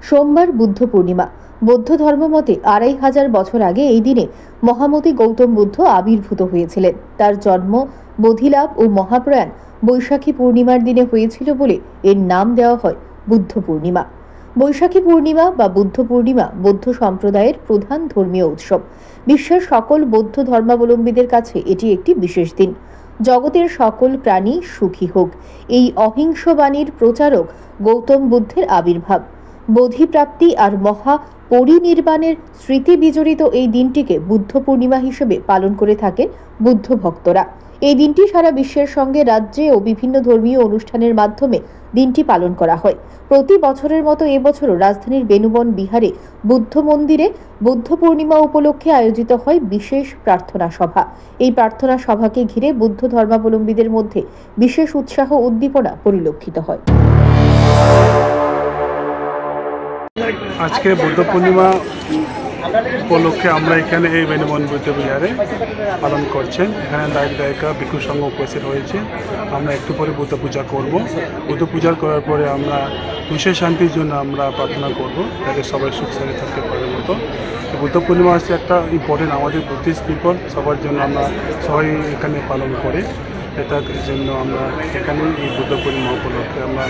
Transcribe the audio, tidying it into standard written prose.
সোমবার বুদ্ধ পূর্ণিমা। বৌদ্ধ ধর্মমতে 2500 বছর আগে এই দিনে মহামতি গৌতম বুদ্ধ আবির্ভূত হয়েছিলেন। তার জন্ম, বোধিলাভ ও মহাপ্রয়াণ বৈশাখী পূর্ণিমার দিনে হয়েছিল বলে এর নাম দেওয়া হয় বুদ্ধ পূর্ণিমা। বৈশাখী পূর্ণিমা বা বুদ্ধ পূর্ণিমা বৌদ্ধ সম্প্রদায়ের প্রধান ধর্মীয় উৎসব। বিশ্বের সকল বৌদ্ধ ধর্মাবলম্বীদের কাছে এটি একটি বিশেষ দিন। জগতের সকল প্রাণী সুখী হোক, এই অহিংস বাণীর প্রচারক গৌতম বুদ্ধের আবির্ভাব, বোধিপ্রাপ্তি আর মহা পরিনির্বাণের স্মৃতি বিজড়িত এই দিনটিকে বুদ্ধ পূর্ণিমা হিসেবে পালন করে থাকেন বুদ্ধ ভক্তরা। এই দিনটি সারা বিশ্বের সঙ্গে রাজ্যে ও বিভিন্ন ধর্মীয় অনুষ্ঠানের মাধ্যমে দিনটি পালন করা হয়। প্রতি বছরের মতো এবছরও রাজধানীর বেনুবন বিহারে বুদ্ধ মন্দিরে বুদ্ধ পূর্ণিমা উপলক্ষে আয়োজিত হয় বিশেষ প্রার্থনা সভা। এই প্রার্থনা সভাকে ঘিরে বুদ্ধ ধর্মাবলম্বীদের মধ্যে বিশেষ উৎসাহ উদ্দীপনা পরিলক্ষিত হয়। আজকে বুদ্ধ পূর্ণিমা উপলক্ষে আমরা এখানে এই বেনুবন বুদ্ধ বিহারে পালন করছেন। এখানে দায়িক দায়িকা ভিক্ষু সংঘ উপস্থিত হয়েছে। আমরা একটু পরে বুদ্ধ পূজা করব। বুদ্ধ পূজা করার পরে আমরা বিশ্ব শান্তির জন্য আমরা প্রার্থনা করব, যাতে সবাই সুখ শান্তি থাকতে পারে মতো। বুদ্ধ পূর্ণিমা হচ্ছে একটা ইম্পর্টেন্ট আমাদের বুদ্ধিস্ট পিপল সবার জন্য, আমরা সবাই এখানে পালন করে। এটার জন্য আমরা এখানে এই বুদ্ধ পূর্ণিমা উপলক্ষে আমরা